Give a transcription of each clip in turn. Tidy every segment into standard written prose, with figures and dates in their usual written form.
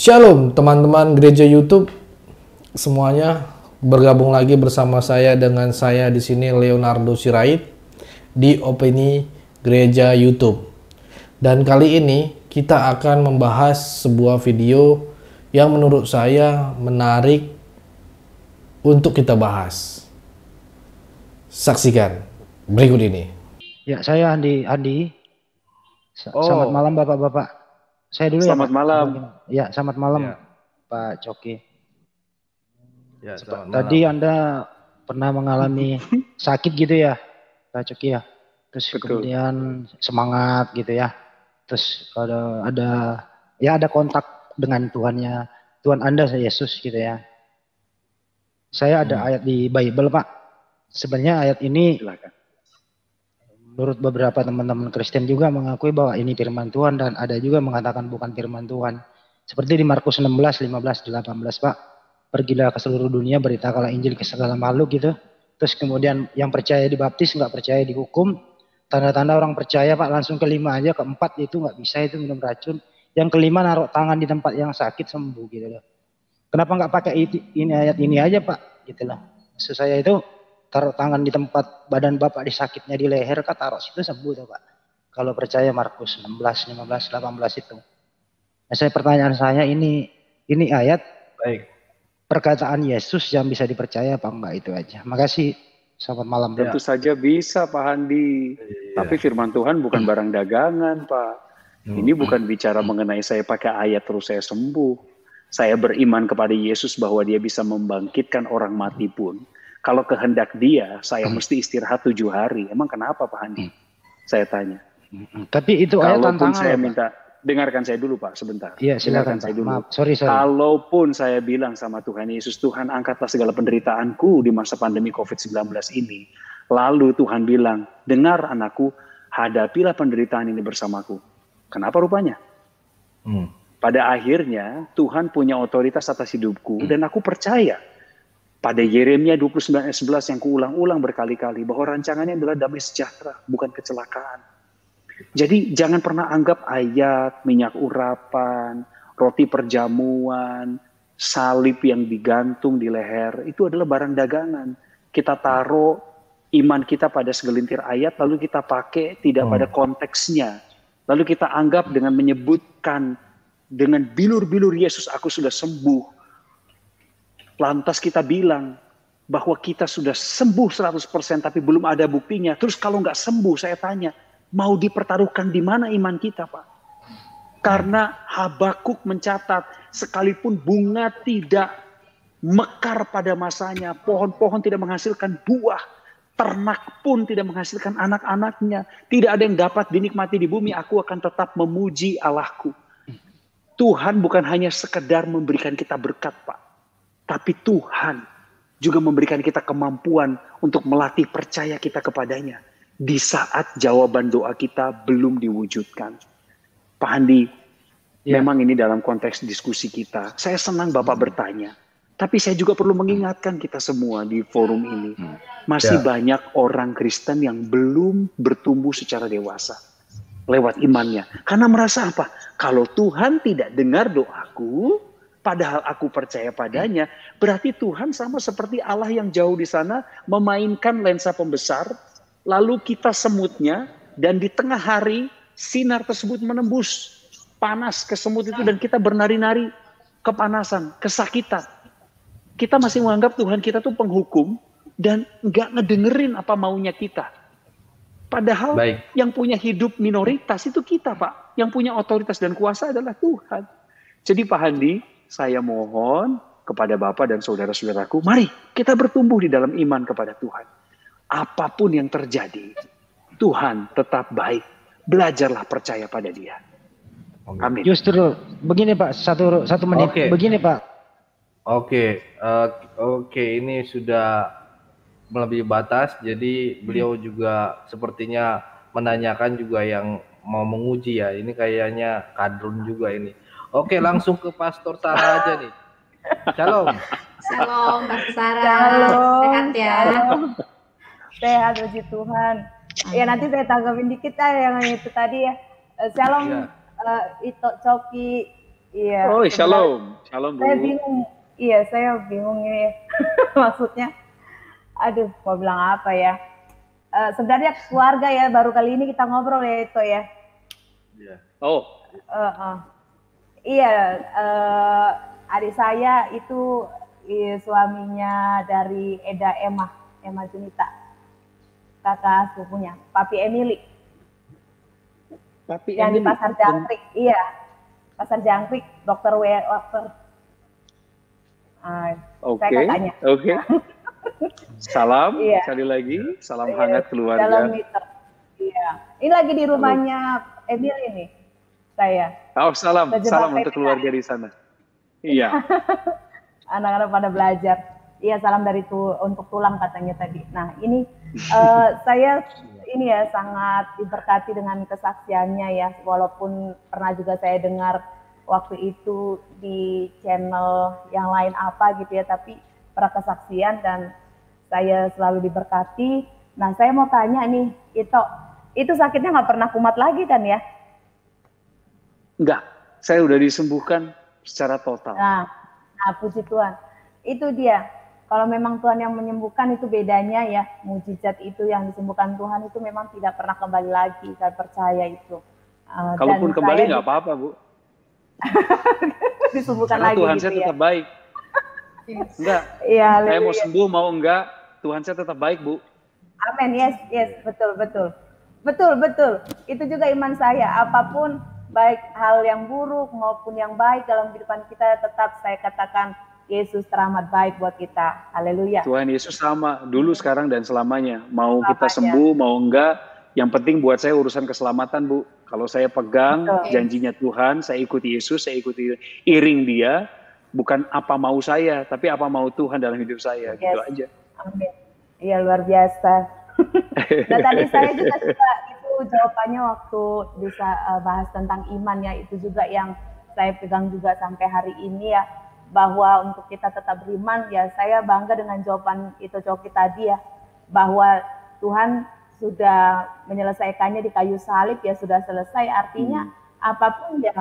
Shalom teman-teman gereja YouTube semuanya, bergabung lagi bersama saya dengan saya di sini Leonardo Sirait di Opini Gereja YouTube. Dan kali ini kita akan membahas sebuah video yang menurut saya menarik untuk kita bahas. Saksikan berikut ini. Ya, saya Andi. Selamat malam Bapak-bapak. Saya dulu selamat ya Pak. malam. Ya, selamat malam Ya. Pak Coki. Ya, selamat Tadi malam. Anda pernah mengalami sakit gitu ya Pak Coki ya. Terus Betul. kemudian semangat gitu ya. Terus ada kontak dengan Tuhan Anda, Yesus gitu ya. Saya ada ayat di Bible Pak. Sebenarnya ayat ini Silakan. menurut beberapa teman-teman Kristen juga mengakui bahwa ini firman Tuhan, dan ada juga mengatakan bukan firman Tuhan. Seperti di Markus 16, 15, 18 Pak. Pergilah ke seluruh dunia, beritakanlah Injil ke segala makhluk gitu. Terus kemudian yang percaya dibaptis, nggak percaya dihukum. Tanda-tanda orang percaya Pak langsung kelima aja, keempat itu nggak bisa, itu minum racun. Yang kelima naruh tangan di tempat yang sakit sembuh gitu loh. Kenapa nggak pakai ini ayat ini aja Pak gitu loh. Maksud saya itu taruh tangan di tempat badan Bapak di sakitnya di leher, Kak, taruh situ sembuh tuh Pak. Kalau percaya Markus 16, 15, 18 itu. Nah, pertanyaan saya ini ayat Baik. perkataan Yesus yang bisa dipercaya apa enggak, itu aja. Makasih. Selamat malam. Tentu saja bisa Pak Handi. Tapi firman Tuhan bukan barang dagangan Pak. Ini bukan bicara mengenai saya pakai ayat terus saya sembuh. Saya beriman kepada Yesus bahwa dia bisa membangkitkan orang mati pun. Kalau kehendak dia, saya mesti istirahat 7 hari. Emang kenapa Pak Handi? Saya tanya. Tapi itu ayat Kalaupun tantangan saya Pak. minta, dengarkan saya dulu Pak sebentar. Iya, silakan saya Pak. dulu. Maaf, sorry. Kalaupun saya bilang sama Tuhan Yesus, Tuhan angkatlah segala penderitaanku di masa pandemi COVID-19 ini. Lalu Tuhan bilang, dengar anakku, hadapilah penderitaan ini bersamaku. Kenapa rupanya? Pada akhirnya Tuhan punya otoritas atas hidupku dan aku percaya. Pada Yeremia 29 ayat 11 yang kuulang-ulang berkali-kali bahwa rancangannya adalah damai sejahtera, bukan kecelakaan. Jadi jangan pernah anggap ayat, minyak urapan, roti perjamuan, salib yang digantung di leher itu adalah barang dagangan. Kita taruh iman kita pada segelintir ayat lalu kita pakai tidak pada konteksnya. Lalu kita anggap dengan menyebutkan dengan bilur-bilur Yesus aku sudah sembuh. Lantas kita bilang bahwa kita sudah sembuh 100% tapi belum ada buktinya. Terus kalau nggak sembuh saya tanya, mau dipertaruhkan di mana iman kita Pak? Karena Habakuk mencatat sekalipun bunga tidak mekar pada masanya, pohon-pohon tidak menghasilkan buah, ternak pun tidak menghasilkan anak-anaknya, tidak ada yang dapat dinikmati di bumi, aku akan tetap memuji Allahku. Tuhan bukan hanya sekedar memberikan kita berkat Pak. Tapi Tuhan juga memberikan kita kemampuan untuk melatih percaya kita kepadanya di saat jawaban doa kita belum diwujudkan. Pak Handi, memang ini dalam konteks diskusi kita. Saya senang Bapak bertanya. Tapi saya juga perlu mengingatkan kita semua di forum ini. Masih banyak orang Kristen yang belum bertumbuh secara dewasa lewat imannya. Karena merasa apa? Kalau Tuhan tidak dengar doaku, padahal aku percaya padanya, berarti Tuhan sama seperti Allah yang jauh di sana memainkan lensa pembesar, lalu kita semutnya, dan di tengah hari sinar tersebut menembus panas ke semut itu dan kita bernari-nari kepanasan, kesakitan. Kita masih menganggap Tuhan kita tuh penghukum dan nggak ngedengerin apa maunya kita. Padahal yang punya hidup minoritas itu kita Pak. Yang punya otoritas dan kuasa adalah Tuhan. Jadi Pak Handi, saya mohon kepada Bapak dan saudara-saudaraku, mari kita bertumbuh di dalam iman kepada Tuhan. Apapun yang terjadi, Tuhan tetap baik. Belajarlah percaya pada Dia. Amin. Justru begini Pak, satu menit. Begini Pak. Oke, ini sudah melebihi batas, jadi beliau juga sepertinya menanyakan juga yang mau menguji ya. Ini kayaknya kadrun juga ini. Oke, langsung ke Pastor Sarah aja nih. Shalom. Shalom, Pastor Sarah. Shalom. Sehat ya? Shalom. Sehat, puji Tuhan. Ya nanti saya tanggapin dikit yang itu tadi ya. Shalom, Ito Coki. Iya. Oh, sebenarnya shalom. Shalom, Bu. saya bingung. Iya, saya bingung ini. Maksudnya, aduh, mau bilang apa ya? Sebenarnya keluarga ya, baru kali ini kita ngobrol ya itu ya. Oh, Eh, eh. Iya, adik saya itu suaminya dari Eda Emma Junita, kakak sepupunya, Papi Emily, tapi yang di Emily. Pasar Jangkrik. Iya, Pasar Jangkrik, dokter dokter. Saya Oke, kakaknya. oke. Salam Iya. sekali lagi, salam Iya, hangat dalam keluarga. itu. Iya, ini lagi di rumahnya Emily nih, saya. Oh, salam Terjebak untuk PPKM. keluarga di sana. Iya. Anak-anak pada belajar. Iya, salam dari untuk tulang katanya tadi. Nah, ini saya ini ya sangat diberkati dengan kesaksiannya ya, walaupun pernah juga saya dengar waktu itu di channel yang lain apa gitu ya, tapi pernah kesaksian dan saya selalu diberkati. Nah, saya mau tanya nih, itu sakitnya nggak pernah kumat lagi kan ya? Enggak, saya udah disembuhkan secara total. Nah, puji Tuhan. Itu dia. Kalau memang Tuhan yang menyembuhkan itu bedanya ya. Mujizat itu yang disembuhkan Tuhan itu memang tidak pernah kembali lagi. Saya percaya itu. Kalaupun kembali nggak apa-apa, Bu. Disembuhkan Karena lagi Tuhan gitu saya ya. tetap baik. Enggak, Iya, saya mau haleluya. sembuh mau enggak, Tuhan saya tetap baik, Bu. Amin. Yes, betul. Betul. Itu juga iman saya. Apapun baik hal yang buruk maupun yang baik dalam kehidupan kita, tetap saya katakan Yesus teramat baik buat kita. Haleluya. Tuhan Yesus sama, dulu, sekarang, dan selamanya. Mau kita Selamanya. sembuh, mau enggak, yang penting buat saya urusan keselamatan, Bu. Kalau saya pegang Betul. janjinya Tuhan, saya ikuti Yesus, saya ikuti iring dia, bukan apa mau saya, tapi apa mau Tuhan dalam hidup saya, gitu Yes. aja. Amin. Iya, luar biasa. Dan tadi saya juga suka itu jawabannya waktu bisa bahas tentang iman ya, itu juga yang saya pegang juga sampai hari ini ya, bahwa untuk kita tetap beriman ya, saya bangga dengan jawaban itu Coki tadi ya, bahwa Tuhan sudah menyelesaikannya di kayu salib ya, sudah selesai, artinya apapun ya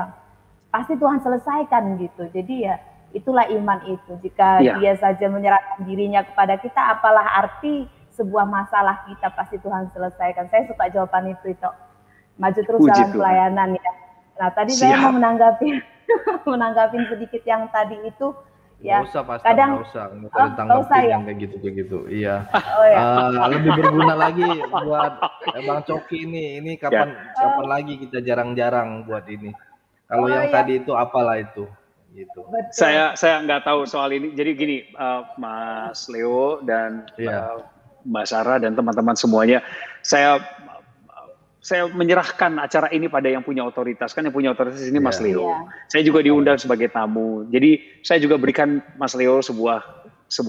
pasti Tuhan selesaikan gitu. Jadi ya itulah iman itu. Jika Ya. dia saja menyerahkan dirinya kepada kita, apalah arti sebuah masalah kita, pasti Tuhan selesaikan. Saya suka jawaban itu. Maju terus Puji dalam Tuhan. pelayanan ya. Nah, tadi saya Siap. mau menanggapi sedikit yang tadi itu ya. Nggak usah, Pastor, kadang nggak usah nggak usah ditanggapin ya. yang kayak gitu-gitu. Iya. Oh ya. Lebih berguna lagi buat Bang Coki ini kapan lagi kita jarang-jarang buat ini. Kalau Oh, yang iya. tadi itu apalah itu, gitu. Betul. Saya nggak tahu soal ini. Jadi gini, Mas Leo dan Iya. Mbak Sarah dan teman-teman semuanya, saya menyerahkan acara ini pada yang punya otoritas. Kan yang punya otoritas ini Mas Leo. Iya. Saya juga diundang sebagai tamu. Jadi saya juga berikan Mas Leo sebuah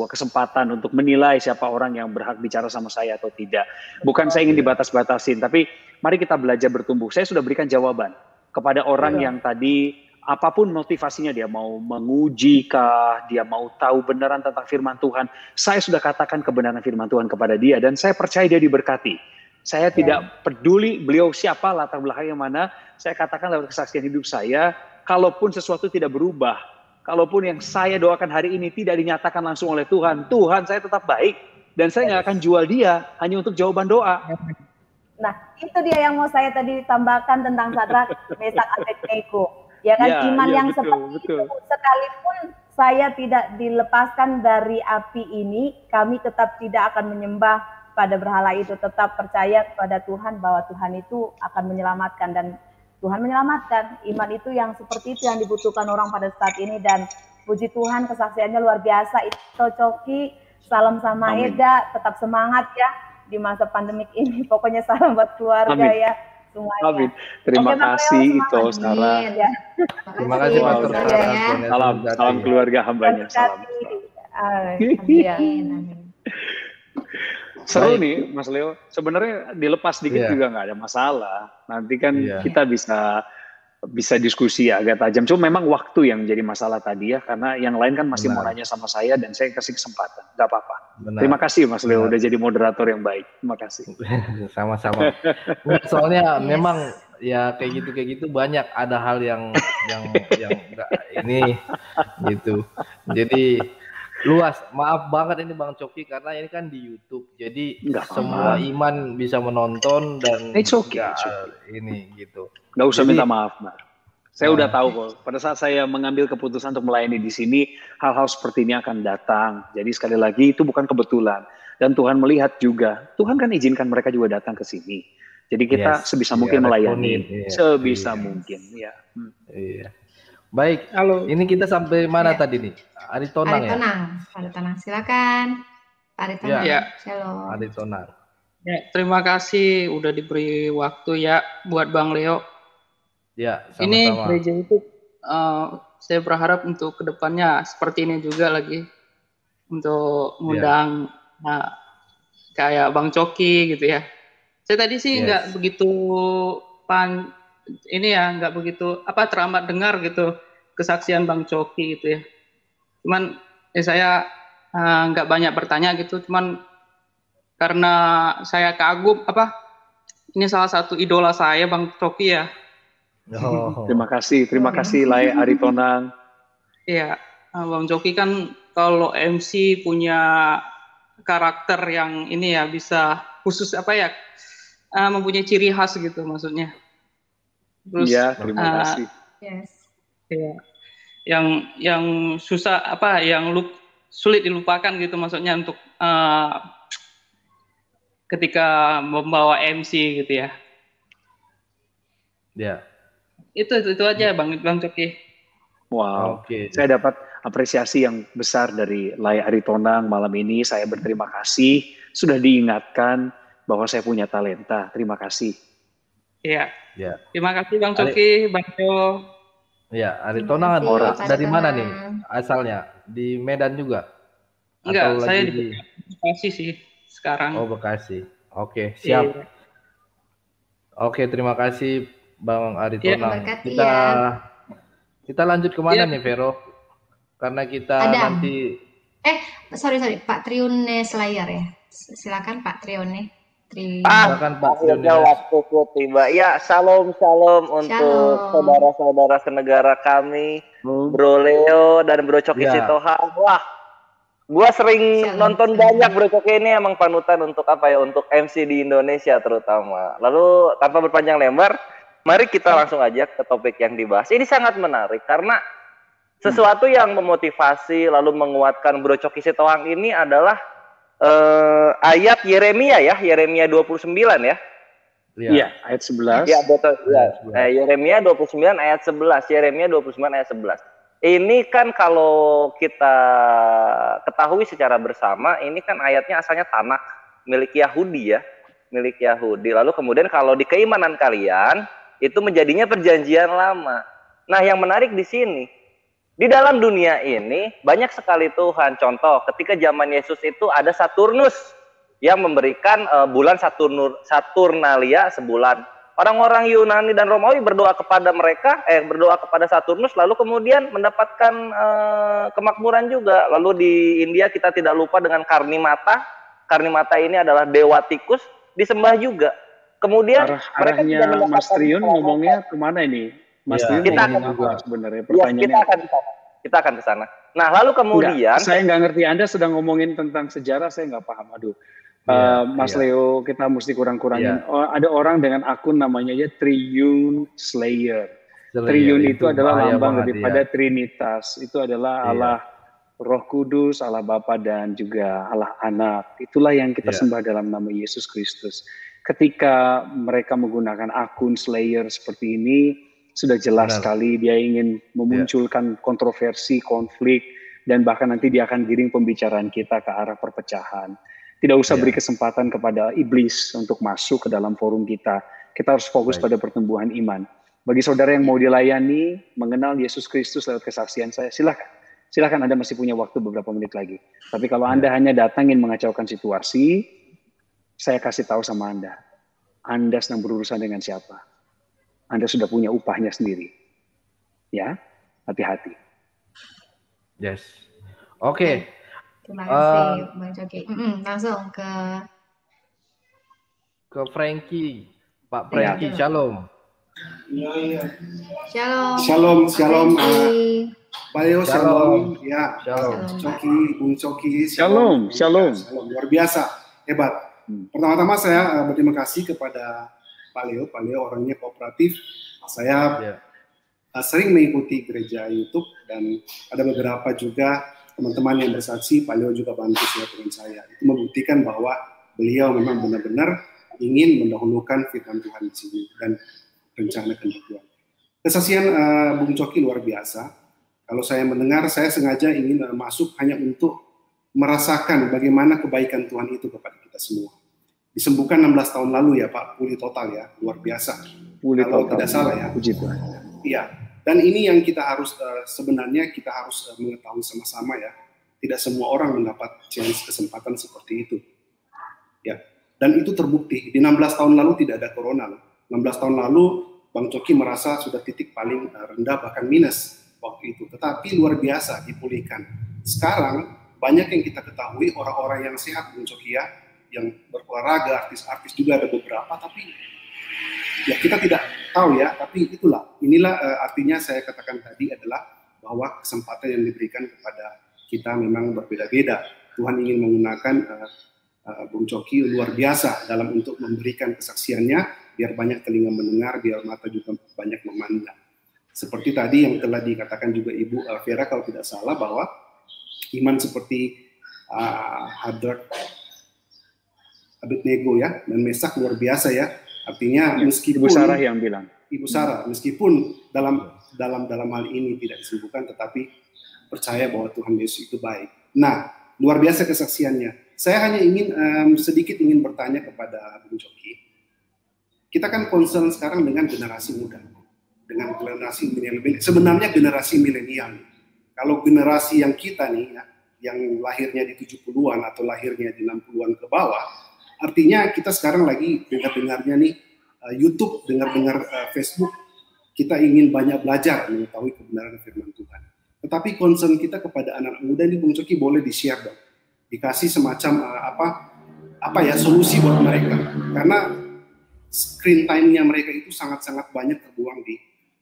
kesempatan untuk menilai siapa orang yang berhak bicara sama saya atau tidak. Bukan saya ingin dibatas-batasin, tapi mari kita belajar bertumbuh. Saya sudah berikan jawaban kepada orang yang tadi apapun motivasinya, dia mau menguji kah, dia mau tahu benaran tentang firman Tuhan. Saya sudah katakan kebenaran firman Tuhan kepada dia dan saya percaya dia diberkati. Saya tidak peduli beliau siapa, latar belakangnya mana. Saya katakan lewat kesaksian hidup saya, kalaupun sesuatu tidak berubah, kalaupun yang saya doakan hari ini tidak dinyatakan langsung oleh Tuhan, Tuhan saya tetap baik dan saya nggak akan jual dia hanya untuk jawaban doa. Nah, itu dia yang mau saya tadi tambahkan tentang Sadrak, Mesak, Abednego. Ya kan, Ya, iman ya, yang betul, seperti betul. itu, sekalipun saya tidak dilepaskan dari api ini, kami tetap tidak akan menyembah pada berhala itu, tetap percaya kepada Tuhan bahwa Tuhan itu akan menyelamatkan dan Tuhan menyelamatkan. Iman itu yang seperti itu yang dibutuhkan orang pada saat ini dan puji Tuhan kesaksiannya luar biasa. Itu Coki, salam sama Amin. Eda, tetap semangat ya di masa pandemik ini. Pokoknya salam buat keluarga Amin. ya semuanya. Amin. Terima Oke, Bang kasih Leo, Ito, semangat. Sarah. Ya. Terima kasih Wow, Pastor udah. Sarah. Ya. Tuhan Yesus Salam memberkati. keluarga hambanya. Salam. Iya. Amin. Seru Baik. nih Mas Leo, sebenarnya dilepas dikit Iya. juga nggak ada masalah. Nanti kan Iya. kita bisa diskusi ya agak tajam. Cuma memang waktu yang jadi masalah tadi ya, karena yang lain kan masih mau Benar. nanya sama saya dan saya kasih kesempatan. Nggak apa-apa. Benar. Terima kasih Mas Leo Benar. udah jadi moderator yang baik. Terima kasih. Sama-sama. Soalnya Yes. memang ya kayak gitu banyak, ada hal yang enggak ini gitu. Jadi luas. Maaf banget ini Bang Coki karena ini kan di YouTube. Jadi Nggak apa-apa. semua iman bisa menonton dan It's okay, nggak, it's okay. ini gitu. Nggak usah Jadi- minta maaf, Mbak. Saya udah tahu kok. Pada saat saya mengambil keputusan untuk melayani di sini, hal-hal seperti ini akan datang. Jadi sekali lagi itu bukan kebetulan. Dan Tuhan melihat juga. Tuhan kan izinkan mereka juga datang ke sini. Jadi kita Yes, sebisa iya, mungkin melayani. responin, iya, Sebisa iya. mungkin. Ya. Iya. Baik, Halo. ini kita sampai mana Ya. tadi nih? Aritonang ya? Aritonang, silakan. Aritonang, Ya. shalom. Aritonang. Ya, terima kasih udah diberi waktu ya buat Bang Leo. Ya, Ini sama-sama. gereja itu saya berharap untuk kedepannya seperti ini juga lagi untuk ngundang kayak Bang Coki gitu ya. Saya tadi sih Yes. nggak begitu nggak begitu teramat dengar gitu kesaksian Bang Coki gitu ya. Cuman saya nggak banyak bertanya gitu. Cuman karena saya kagum ini salah satu idola saya Bang Coki ya. Oh. Terima kasih Lai Aritonang. Iya, Bang Coki kan kalau MC punya karakter yang ini ya bisa khusus mempunyai ciri khas gitu maksudnya. Terus Iya, terima kasih. Yes. ya, yang susah sulit dilupakan gitu maksudnya untuk ketika membawa MC gitu ya. Ya. Itu aja Bang Coki. Wow, Oke. saya dapat apresiasi yang besar dari Lai Aritonang malam ini. Saya berterima kasih sudah diingatkan bahwa saya punya talenta. Terima kasih. Iya. Ya. Terima kasih Bang Coki, Bang Leo. Ya, Aritonang Terima kasih, Pak dari mana nih Aritonang. asalnya? Di Medan juga? Enggak, Atau saya lagi di Bekasi sih sekarang. Oh, Bekasi. Oke, siap. Iya. Oke, terima kasih Bang Aritonang. Berkati Kita lanjut kemana Iya. nih, Vero? Karena kita Ada. nanti Sorry, Pak Triune Slayer ya. Silakan Pak Triune. silakan Pak Akhirnya Triunis. waktuku tiba. Ya, shalom untuk Shalom. saudara-saudara senegara kami, Bro Leo dan Bro Coki Ya. Sitohang. Wah, gua sering Shalom. nonton banyak Bro Coki ini, emang panutan untuk untuk MC di Indonesia terutama. Lalu tanpa berpanjang lebar, mari kita langsung aja ke topik yang dibahas. Ini sangat menarik karena sesuatu yang memotivasi lalu menguatkan Bro Coki Sitohang ini adalah ayat Yeremia 29 ya. Iya, ayat 11. Ya, betul. Ayat 11. Yeremia 29 ayat 11. Yeremia 29 ayat 11. Ini kan kalau kita ketahui secara bersama, ini kan ayatnya asalnya Tanakh, milik Yahudi ya. Milik Yahudi. Lalu kemudian kalau di keimanan kalian, itu menjadinya perjanjian lama. Nah, yang menarik di sini, di dalam dunia ini banyak sekali Tuhan. Contoh, ketika zaman Yesus itu ada Saturnus yang memberikan bulan Saturnalia sebulan. Orang-orang Yunani dan Romawi berdoa kepada Saturnus, lalu kemudian mendapatkan kemakmuran juga. Lalu di India kita tidak lupa dengan Karnimata. Karnimata ini adalah dewa tikus, disembah juga. Kemudian mereka juga Arahnya mendapatkan Mas Triun ngomongnya kemana ini? Mas Ya, Triun kita ngomongin akan apa sebenarnya? Yes, Pertanyaannya kita akan ke sana. Nah, lalu kemudian saya nggak ngerti. Anda sedang ngomongin tentang sejarah, saya nggak paham. Aduh, Mas Iya. Leo, kita mesti kurang-kurangin. Iya. Oh, ada orang dengan akun namanya aja Triune Slayer. Triune itu adalah bahaya lambang banget, daripada iya. Trinitas. Itu adalah Iya. Allah Roh Kudus, Allah Bapa dan juga Allah Anak. Itulah yang kita Iya. sembah dalam nama Yesus Kristus. Ketika mereka menggunakan akun Slayer seperti ini, sudah jelas Benar. sekali dia ingin memunculkan kontroversi, konflik, dan bahkan nanti dia akan giring pembicaraan kita ke arah perpecahan. Tidak usah Iya. beri kesempatan kepada iblis untuk masuk ke dalam forum kita. Kita harus fokus Baik. pada pertumbuhan iman. Bagi saudara yang mau dilayani, mengenal Yesus Kristus lewat kesaksian saya, silakan. Silakan, Anda masih punya waktu beberapa menit lagi. Tapi kalau Anda hanya datang ingin mengacaukan situasi, saya kasih tahu sama Anda sedang berurusan dengan siapa. Anda sudah punya upahnya sendiri. Ya, hati-hati. Yes. Oke. Terima kasih Bang Coki. Langsung ke Ke Frankie. Pak Frankie, Iya. shalom. Shalom. Shalom, shalom. Frankie. Pak Leo, shalom. Ya, Shalom. Bung Coki, Shalom, shalom. Luar biasa, hebat. Pertama-tama saya berterima kasih kepada Pak Leo. Pak Leo orangnya kooperatif. Saya sering mengikuti gereja YouTube dan ada beberapa juga teman-teman yang bersaksi. Pak Leo juga bantu saya dengan saya. Itu membuktikan bahwa beliau memang benar-benar ingin mendahulukan firman Tuhan di sini dan rencana kehendak Tuhan. Kesaksian Bung Coki luar biasa. Kalau saya mendengar, saya sengaja ingin masuk hanya untuk merasakan bagaimana kebaikan Tuhan itu kepada kita semua. Disembuhkan 16 tahun lalu ya Pak, pulih total ya, luar biasa. Pulih kalau total. Tidak salah ya. Puji Tuhan. Iya, dan ini yang kita harus, sebenarnya kita harus mengetahui sama-sama ya. Tidak semua orang mendapat chance kesempatan seperti itu. Ya, dan itu terbukti. Di 16 tahun lalu tidak ada corona loh. 16 tahun lalu Bang Coki merasa sudah titik paling rendah bahkan minus waktu itu, tetapi luar biasa dipulihkan. Sekarang banyak yang kita ketahui orang-orang yang sehat Bung Coki ya, yang berolahraga, artis-artis juga ada beberapa, tapi ya kita tidak tahu ya, tapi inilah artinya saya katakan tadi adalah bahwa kesempatan yang diberikan kepada kita memang berbeda-beda. Tuhan ingin menggunakan Bung Coki luar biasa dalam untuk memberikan kesaksiannya, biar banyak telinga mendengar, biar mata juga banyak memandang. Seperti tadi yang telah dikatakan juga Ibu Vera kalau tidak salah, bahwa iman seperti Hadrak Abednego ya, dan Mesak luar biasa ya. Artinya meskipun Ibu Sarah yang bilang. Ibu Sarah, meskipun dalam hal ini tidak disembuhkan, tetapi percaya bahwa Tuhan Yesus itu baik. Nah, luar biasa kesaksiannya. Saya hanya ingin sedikit bertanya kepada Bung Coki. Kita kan concern sekarang dengan generasi muda, dengan generasi milenial. Sebenarnya generasi milenial. Kalau generasi yang kita nih, ya, yang lahirnya di 70-an atau lahirnya di 60-an ke bawah, artinya kita sekarang lagi dengar-dengarnya nih YouTube, dengar-dengar Facebook, kita ingin banyak belajar mengetahui kebenaran firman Tuhan. Tetapi concern kita kepada anak muda ini, Bung Coki, boleh di-share dong, dikasih semacam solusi buat mereka, karena screen time-nya mereka itu sangat-sangat banyak terbuang di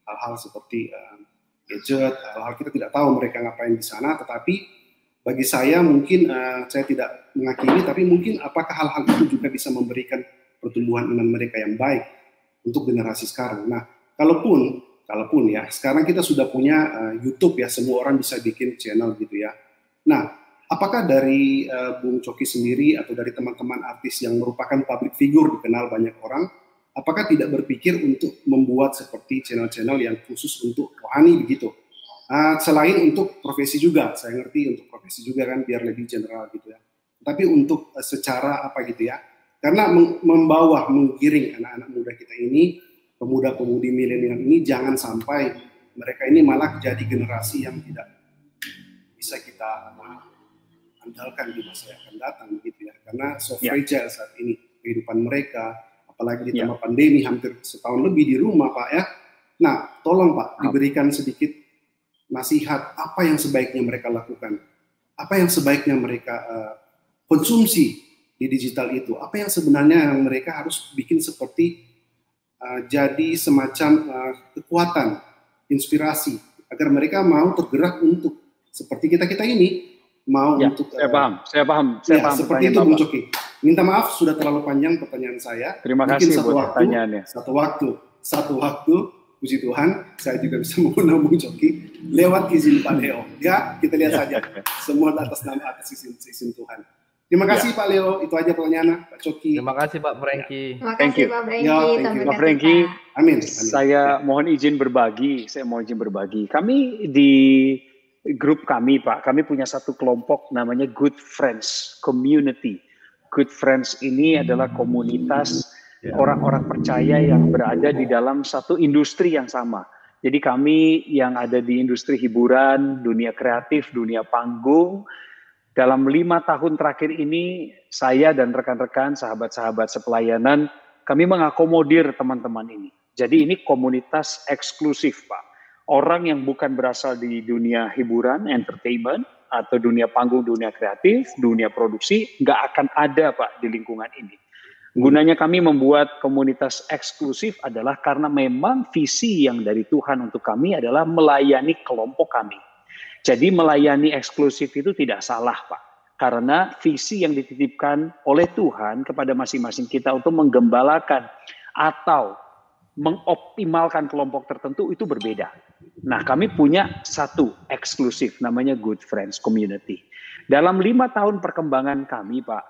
hal-hal seperti gadget, hal-hal kita tidak tahu mereka ngapain di sana. Tetapi bagi saya mungkin saya tidak menghakimi, tapi mungkin apakah hal-hal itu juga bisa memberikan pertumbuhan iman mereka yang baik untuk generasi sekarang. Nah, kalaupun ya sekarang kita sudah punya YouTube ya, semua orang bisa bikin channel gitu ya. Nah, apakah dari Bung Coki sendiri atau dari teman-teman artis yang merupakan public figure, dikenal banyak orang, apakah tidak berpikir untuk membuat seperti channel-channel yang khusus untuk rohani begitu? Selain untuk profesi juga, saya ngerti untuk profesi juga kan biar lebih general gitu ya. Tapi untuk secara apa gitu ya, karena menggiring anak-anak muda kita ini, pemuda-pemudi milenial ini, jangan sampai mereka ini malah jadi generasi yang tidak bisa kita andalkan di masa yang akan datang gitu ya. Karena so fragile saat ini kehidupan mereka, apalagi ditambah pandemi hampir setahun lebih di rumah Pak ya. Nah, tolong Pak diberikan sedikit nasihat apa yang sebaiknya mereka lakukan, apa yang sebaiknya mereka konsumsi di digital itu, apa yang sebenarnya yang mereka harus bikin seperti jadi semacam kekuatan, inspirasi agar mereka mau tergerak untuk seperti kita ini mau untuk saya paham seperti itu Bung Coki. Minta maaf sudah terlalu panjang pertanyaan saya. Terima kasih buat pertanyaannya. Satu waktu puji Tuhan saya juga bisa mengundang Bung Coki lewat izin Pak Leo. Ya, kita lihat saja semua atas izin Tuhan. Terima kasih Pak Leo, itu aja pertanyaan Pak Coki. Terima kasih Pak Frankie. Terima kasih Pak Frankie. Pak Frankie. Amin. Saya mohon izin berbagi. Kami di grup kami Pak, kami punya satu kelompok namanya Good Friends Community. Good Friends ini adalah komunitas orang-orang percaya yang berada di dalam satu industri yang sama. Jadi kami yang ada di industri hiburan, dunia kreatif, dunia panggung, dalam 5 tahun terakhir ini saya dan rekan-rekan, sahabat-sahabat sepelayanan, kami mengakomodir teman-teman ini. Jadi ini komunitas eksklusif Pak. Orang yang bukan berasal di dunia hiburan, entertainment, atau dunia panggung, dunia kreatif, dunia produksi, nggak akan ada Pak di lingkungan ini. Gunanya kami membuat komunitas eksklusif adalah karena memang visi yang dari Tuhan untuk kami adalah melayani kelompok kami. Jadi melayani eksklusif itu tidak salah, Pak. Karena visi yang dititipkan oleh Tuhan kepada masing-masing kita untuk menggembalakan atau mengoptimalkan kelompok tertentu itu berbeda. Nah, kami punya satu eksklusif namanya Good Friends Community. Dalam 5 tahun perkembangan kami, Pak,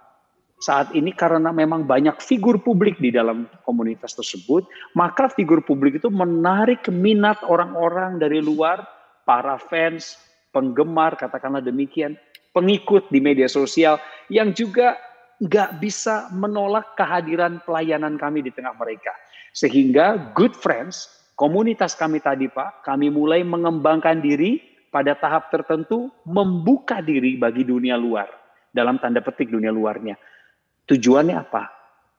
saat ini karena memang banyak figur publik di dalam komunitas tersebut, maka figur publik itu menarik minat orang-orang dari luar, para fans, penggemar, katakanlah demikian, pengikut di media sosial, yang juga nggak bisa menolak kehadiran pelayanan kami di tengah mereka. Sehingga Good Friends, komunitas kami tadi Pak, kami mulai mengembangkan diri pada tahap tertentu, membuka diri bagi dunia luar, dalam tanda petik dunia luarnya. Tujuannya apa?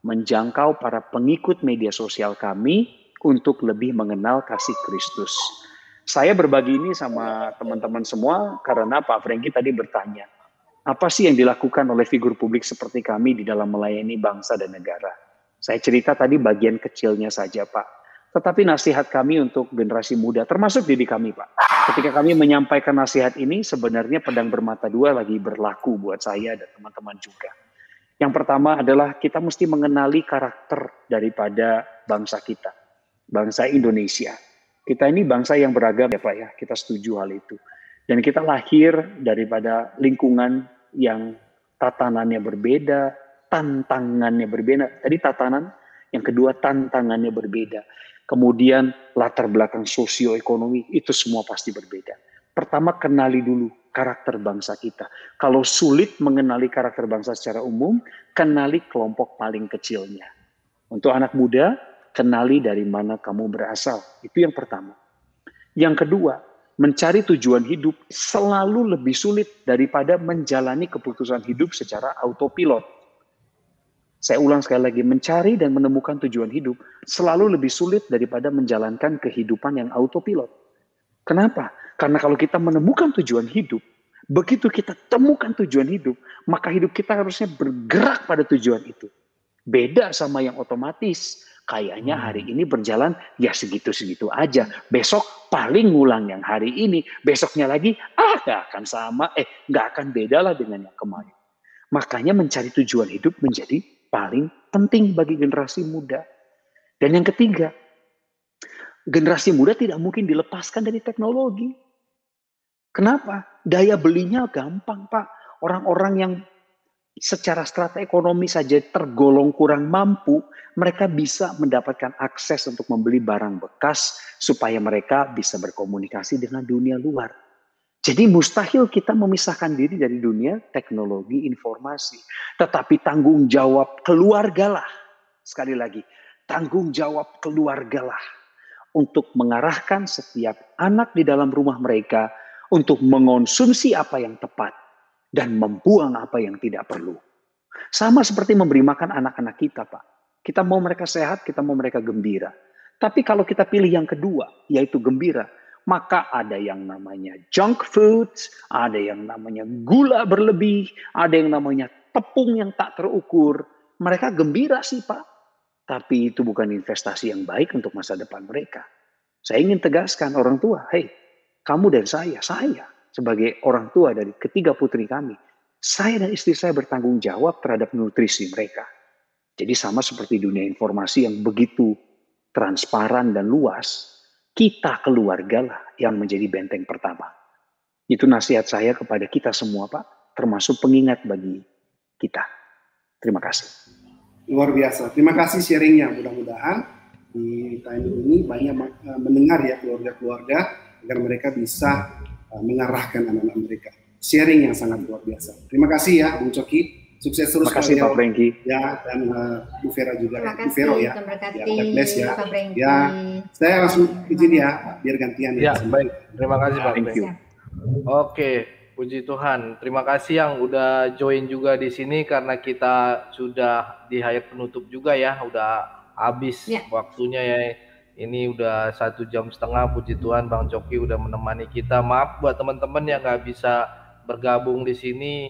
Menjangkau para pengikut media sosial kami untuk lebih mengenal kasih Kristus. Saya berbagi ini sama teman-teman semua karena Pak Franky tadi bertanya, apa sih yang dilakukan oleh figur publik seperti kami di dalam melayani bangsa dan negara? Saya cerita tadi bagian kecilnya saja, Pak. Tetapi nasihat kami untuk generasi muda, termasuk diri kami, Pak. Ketika kami menyampaikan nasihat ini, sebenarnya pedang bermata dua lagi berlaku buat saya dan teman-teman juga. Yang pertama adalah kita mesti mengenali karakter daripada bangsa kita, bangsa Indonesia. Kita ini bangsa yang beragam ya Pak ya, kita setuju hal itu. Dan kita lahir daripada lingkungan yang tatanannya berbeda, tantangannya berbeda. Tadi tatanan, yang kedua tantangannya berbeda. Kemudian latar belakang sosioekonomi, itu semua pasti berbeda. Pertama kenali dulu karakter bangsa kita. Kalau sulit mengenali karakter bangsa secara umum, kenali kelompok paling kecilnya. Untuk anak muda, kenali dari mana kamu berasal. Itu yang pertama. Yang kedua, mencari tujuan hidup selalu lebih sulit daripada menjalani keputusan hidup secara autopilot. Saya ulang sekali lagi, mencari dan menemukan tujuan hidup selalu lebih sulit daripada menjalankan kehidupan yang autopilot. Kenapa? Karena kalau kita menemukan tujuan hidup, begitu kita temukan tujuan hidup, maka hidup kita harusnya bergerak pada tujuan itu. Beda sama yang otomatis. Kayaknya hari ini berjalan ya segitu-segitu aja. Besok paling ngulang yang hari ini. Besoknya lagi, gak akan sama. Gak akan beda lah dengan yang kemarin. Makanya mencari tujuan hidup menjadi paling penting bagi generasi muda. Dan yang ketiga, generasi muda tidak mungkin dilepaskan dari teknologi. Kenapa? Daya belinya gampang, Pak. Orang-orang yang secara strata ekonomi saja tergolong kurang mampu, mereka bisa mendapatkan akses untuk membeli barang bekas supaya mereka bisa berkomunikasi dengan dunia luar. Jadi mustahil kita memisahkan diri dari dunia teknologi informasi. Tetapi tanggung jawab keluargalah, sekali lagi, tanggung jawab keluargalah untuk mengarahkan setiap anak di dalam rumah mereka untuk mengonsumsi apa yang tepat dan membuang apa yang tidak perlu. Sama seperti memberi makan anak-anak kita, Pak. Kita mau mereka sehat, kita mau mereka gembira. Tapi kalau kita pilih yang kedua, yaitu gembira, maka ada yang namanya junk food, ada yang namanya gula berlebih, ada yang namanya tepung yang tak terukur. Mereka gembira sih, Pak. Tapi itu bukan investasi yang baik untuk masa depan mereka. Saya ingin tegaskan orang tua, hey, kamu dan saya sebagai orang tua dari ketiga putri kami, saya dan istri saya bertanggung jawab terhadap nutrisi mereka. Jadi sama seperti dunia informasi yang begitu transparan dan luas, kita keluarga lah yang menjadi benteng pertama. Itu nasihat saya kepada kita semua, Pak, termasuk pengingat bagi kita. Terima kasih. Luar biasa. Terima kasih sharingnya. Mudah-mudahan di time ini banyak mendengar ya keluarga-keluarga agar mereka bisa mengarahkan anak-anak mereka. Sharing yang sangat luar biasa. Terima kasih ya, Bung Coki. Sukses terus. Terima kasih Pak Franky. Ya, dan Bu Vera juga. Terima kasih, Bu Vero ya. God bless ya. Pak Franky. Ya, saya langsung izin ya, biar gantian. Ya, baik. Terima kasih Pak Thank you. Oke, puji Tuhan. Terima kasih yang udah join juga di sini karena kita sudah di akhir penutup juga ya. Udah habis waktunya ya. Ini udah 1,5 jam. Puji Tuhan, Bang Coki udah menemani kita. Maaf buat teman-teman yang nggak bisa bergabung di sini.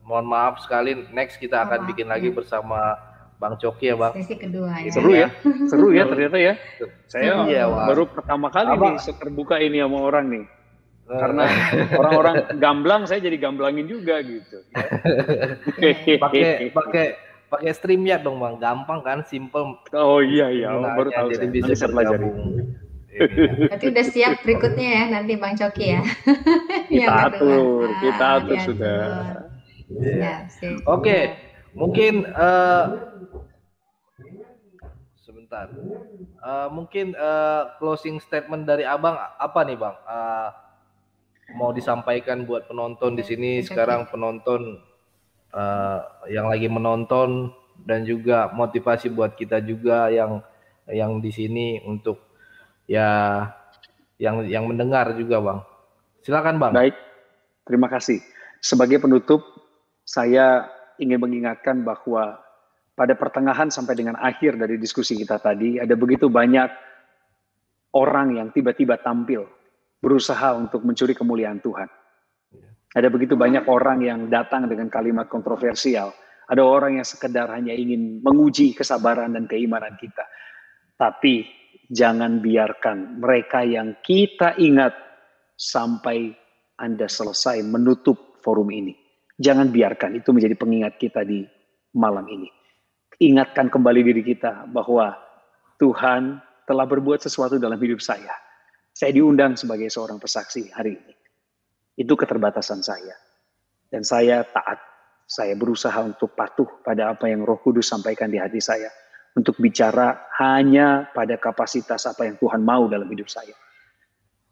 mohon maaf sekali, next kita akan Maaf, bikin lagi ya. bersama Bang Coki ya Bang. Sesi kedua ya. Seru ya, seru ya ternyata ya. Saya Iya, Bang. baru pertama kali Abang- nih terbuka ini sama orang nih. Karena orang-orang gamblang, saya jadi gamblangin juga gitu. pakai StreamYard dong Bang, gampang kan, simple. Oh iya, baru tahu jadi saya. bisa Nanti saya pelajari. bergabung. Berarti udah siap berikutnya ya nanti Bang Coki ya. Kita Yang kedua. atur, kita atur diatur. sudah. Siap, siap. Oke, mungkin sebentar. Mungkin closing statement dari Abang apa nih Bang? Mau disampaikan buat penonton di sini sekarang, penonton yang lagi menonton, dan juga motivasi buat kita juga yang di sini untuk ya yang mendengar juga Bang. Silakan Bang. Baik, terima kasih. Sebagai penutup, saya ingin mengingatkan bahwa pada pertengahan sampai dengan akhir dari diskusi kita tadi, ada begitu banyak orang yang tiba-tiba tampil, berusaha untuk mencuri kemuliaan Tuhan. Ada begitu banyak orang yang datang dengan kalimat kontroversial. Ada orang yang sekedar hanya ingin menguji kesabaran dan keimanan kita. Tapi jangan biarkan mereka yang kita ingat sampai Anda selesai menutup forum ini. Jangan biarkan itu menjadi pengingat kita di malam ini. Ingatkan kembali diri kita bahwa Tuhan telah berbuat sesuatu dalam hidup saya. Saya diundang sebagai seorang pesaksi hari ini. Itu keterbatasan saya. Dan saya taat. Saya berusaha untuk patuh pada apa yang Roh Kudus sampaikan di hati saya. Untuk bicara hanya pada kapasitas apa yang Tuhan mau dalam hidup saya.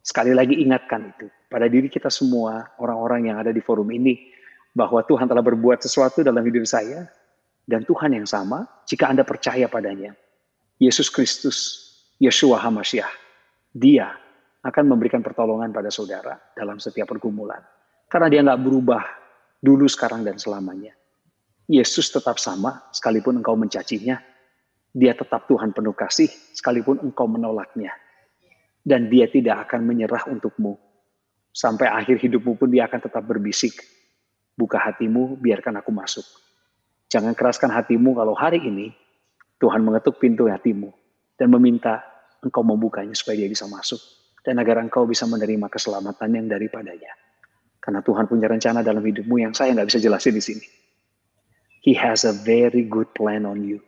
Sekali lagi ingatkan itu pada diri kita semua, orang-orang yang ada di forum ini, bahwa Tuhan telah berbuat sesuatu dalam hidup saya, dan Tuhan yang sama, jika Anda percaya padanya, Yesus Kristus, Yeshua HaMashiach, Dia akan memberikan pertolongan pada saudara dalam setiap pergumulan. Karena Dia nggak berubah dulu, sekarang, dan selamanya. Yesus tetap sama, sekalipun engkau mencacinya. Dia tetap Tuhan penuh kasih, sekalipun engkau menolaknya. Dan Dia tidak akan menyerah untukmu. Sampai akhir hidupmu pun Dia akan tetap berbisik, buka hatimu, biarkan aku masuk. Jangan keraskan hatimu kalau hari ini Tuhan mengetuk pintu hatimu dan meminta engkau membukanya supaya Dia bisa masuk. Dan agar engkau bisa menerima keselamatan yang daripadanya. Karena Tuhan punya rencana dalam hidupmu yang saya nggak bisa jelasin di sini. He has a very good plan on you.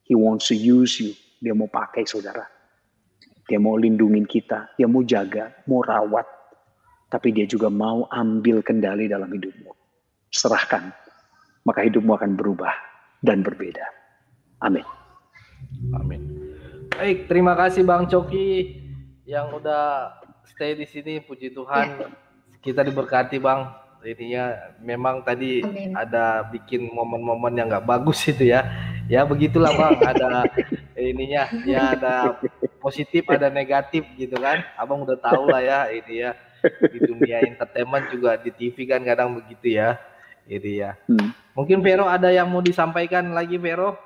He wants to use you. Dia mau pakai saudara. Dia mau lindungin kita. Dia mau jaga, mau rawat. Tapi Dia juga mau ambil kendali dalam hidupmu. Serahkan. Maka hidupmu akan berubah dan berbeda. Amin. Amin. Baik, terima kasih Bang Coki yang udah stay di sini. Puji Tuhan, kita diberkati Bang. Ininya memang tadi ada bikin momen-momen yang nggak bagus itu ya. Ya begitulah Bang, ada ininya, ya ada positif, ada negatif gitu kan. Abang udah tahu lah ya ini ya. Di dunia entertainment juga di TV kan kadang begitu ya. Ini ya. Mungkin Vero ada yang mau disampaikan lagi, Vero?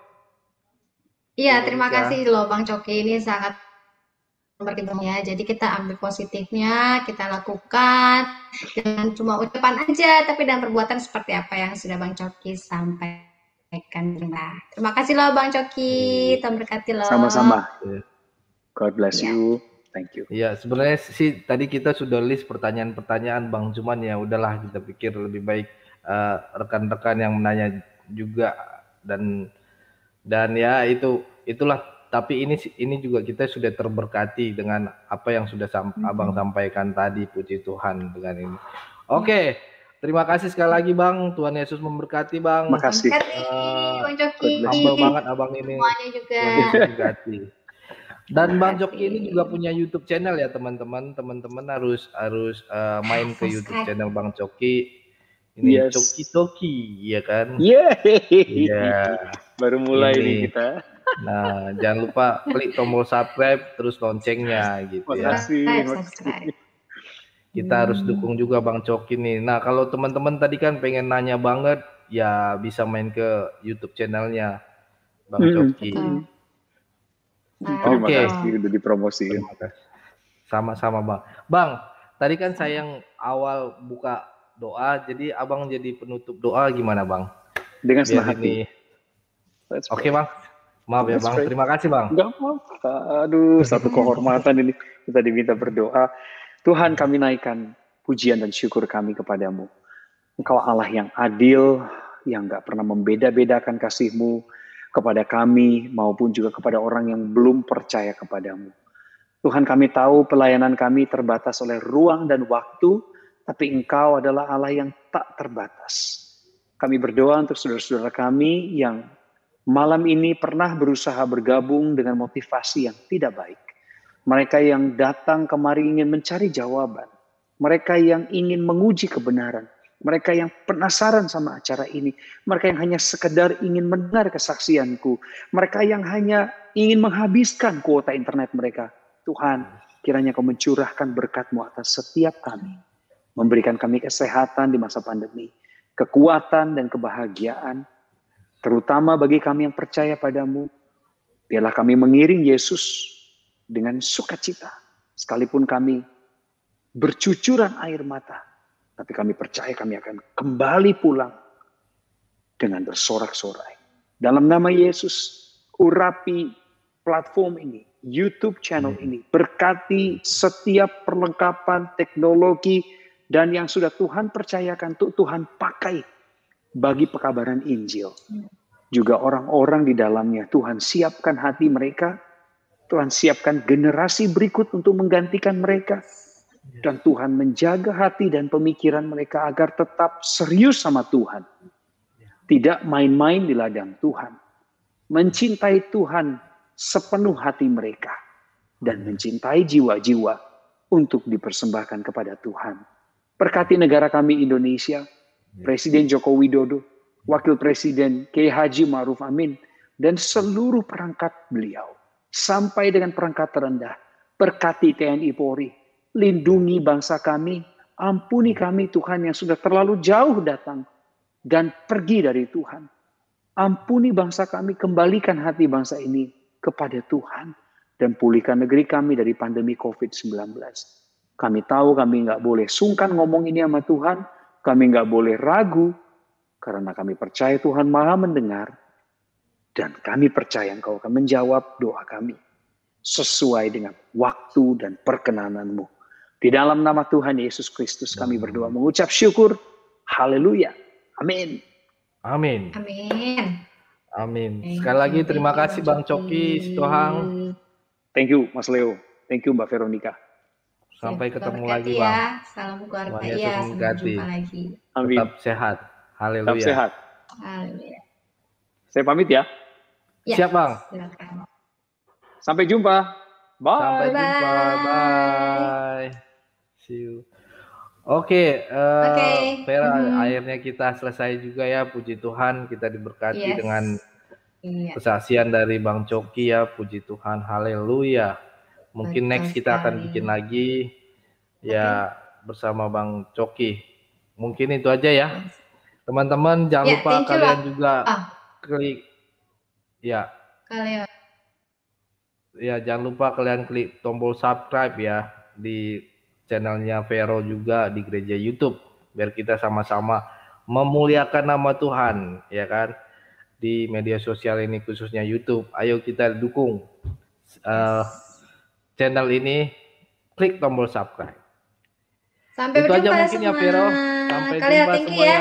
Iya, terima kasih loh Bang Coki, ini sangat berkembang ya. Jadi kita ambil positifnya, kita lakukan, jangan cuma ucapan aja, tapi dengan perbuatan seperti apa yang sudah Bang Coki sampaikan. Terima kasih loh Bang Coki, Tuhan berkati loh. Sama-sama. God bless you. Thank you. Iya, sebenarnya sih tadi kita sudah list pertanyaan-pertanyaan Bang, cuman ya udahlah kita pikir lebih baik rekan-rekan yang menanya juga, dan ya itulah. Tapi ini juga kita sudah terberkati dengan apa yang sudah Abang sampaikan tadi. Puji Tuhan dengan ini. Oke, terima kasih sekali lagi Bang. Tuhan Yesus memberkati Bang. Makasih. Bang Coki. Humble banget Abang ini. Semuanya juga. Tuhan Yesus memberkati. Dan Bang Coki ini juga punya YouTube channel ya teman-teman. Teman-teman harus main ke YouTube channel Bang Coki. Ini Coki, ya kan? Iya. Baru mulai nih kita. Nah, jangan lupa klik tombol subscribe, terus loncengnya gitu ya. Subscribe. Kita harus dukung juga Bang Coki nih. Nah, kalau teman-teman tadi kan pengen nanya banget, ya bisa main ke YouTube channelnya Bang Coki. Terima kasih udah dipromosiin. Sama-sama Bang. Bang, tadi kan saya yang awal buka doa, jadi abang jadi penutup doa gimana bang? Dengan Biar senang hati. ini. Let's Oke pray. bang, maaf ya Let's bang. pray. Terima kasih bang. Enggak apa-apa. Aduh, satu kehormatan ini. Kita diminta berdoa. Tuhan, kami naikkan pujian dan syukur kami kepadamu. Engkau Allah yang adil, yang gak pernah membeda-bedakan kasih-Mu kepada kami, maupun juga kepada orang yang belum percaya kepadamu. Tuhan, kami tahu pelayanan kami terbatas oleh ruang dan waktu, tapi Engkau adalah Allah yang tak terbatas. Kami berdoa untuk saudara-saudara kami yang malam ini pernah berusaha bergabung dengan motivasi yang tidak baik. Mereka yang datang kemari ingin mencari jawaban. Mereka yang ingin menguji kebenaran. Mereka yang penasaran sama acara ini. Mereka yang hanya sekedar ingin mendengar kesaksianku. Mereka yang hanya ingin menghabiskan kuota internet mereka. Tuhan, kiranya Kau mencurahkan berkat-Mu atas setiap kami. Memberikan kami kesehatan di masa pandemi. Kekuatan dan kebahagiaan. Terutama bagi kami yang percaya padamu. Biarlah kami mengiring Yesus dengan sukacita. Sekalipun kami bercucuran air mata. Tapi kami percaya kami akan kembali pulang dengan bersorak-sorai. Dalam nama Yesus, urapi platform ini. YouTube channel ini, berkati setiap perlengkapan teknologi dan yang sudah Tuhan percayakan untuk Tuhan pakai bagi pekabaran Injil. Juga orang-orang di dalamnya, Tuhan siapkan hati mereka, Tuhan siapkan generasi berikut untuk menggantikan mereka, dan Tuhan menjaga hati dan pemikiran mereka agar tetap serius sama Tuhan. Tidak main-main di ladang Tuhan. Mencintai Tuhan sepenuh hati mereka dan mencintai jiwa-jiwa untuk dipersembahkan kepada Tuhan. Berkati negara kami Indonesia, Presiden Joko Widodo, Wakil Presiden Kiai Haji Ma'ruf Amin, dan seluruh perangkat beliau, sampai dengan perangkat terendah. Berkati TNI Polri, lindungi bangsa kami, ampuni kami Tuhan yang sudah terlalu jauh datang dan pergi dari Tuhan. Ampuni bangsa kami, kembalikan hati bangsa ini kepada Tuhan dan pulihkan negeri kami dari pandemi COVID-19. Kami tahu kami nggak boleh sungkan ngomong ini sama Tuhan, kami nggak boleh ragu, karena kami percaya Tuhan Maha mendengar, dan kami percaya Engkau akan menjawab doa kami sesuai dengan waktu dan perkenanan-Mu. Di dalam nama Tuhan Yesus Kristus kami berdoa mengucap syukur. Haleluya. Amin. Amin. Amin. Amin. Sekali lagi terima kasih Bang Coki Sitohang. Thank you Mas Leo. Thank you Mbak Veronica. Sampai ketemu Berkati lagi ya. Bang. Salam keluarga Tuhan Yesus ya. Sampai memberkati. jumpa lagi. Amin. Tetap sehat. Tetap Haleluya. sehat. Haleluya. Saya pamit ya. Ya, Siap Bang. silakan. Sampai jumpa. Bye. Sampai jumpa. Bye. See you. Oke, Vera, akhirnya kita selesai juga ya. Puji Tuhan, kita diberkati dengan kesaksian dari Bang Coki ya. Puji Tuhan, haleluya. Mungkin next kita akan bikin lagi ya bersama Bang Coki. Mungkin itu aja ya. Teman-teman jangan lupa kalian juga klik jangan lupa kalian klik tombol subscribe ya di channelnya Vero juga di gereja YouTube, biar kita sama-sama memuliakan nama Tuhan ya kan di media sosial ini, khususnya YouTube. Ayo kita dukung channel ini, klik tombol subscribe. Sampai itu berjumpa aja mungkin semua. ya Vero. Sampai Kalian jumpa semuanya. ya.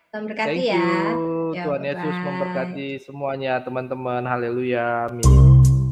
Tuhan berkati Thank ya. you. Ya, Tuhan bye-bye. Yesus memberkati semuanya teman-teman. Haleluya. Amin.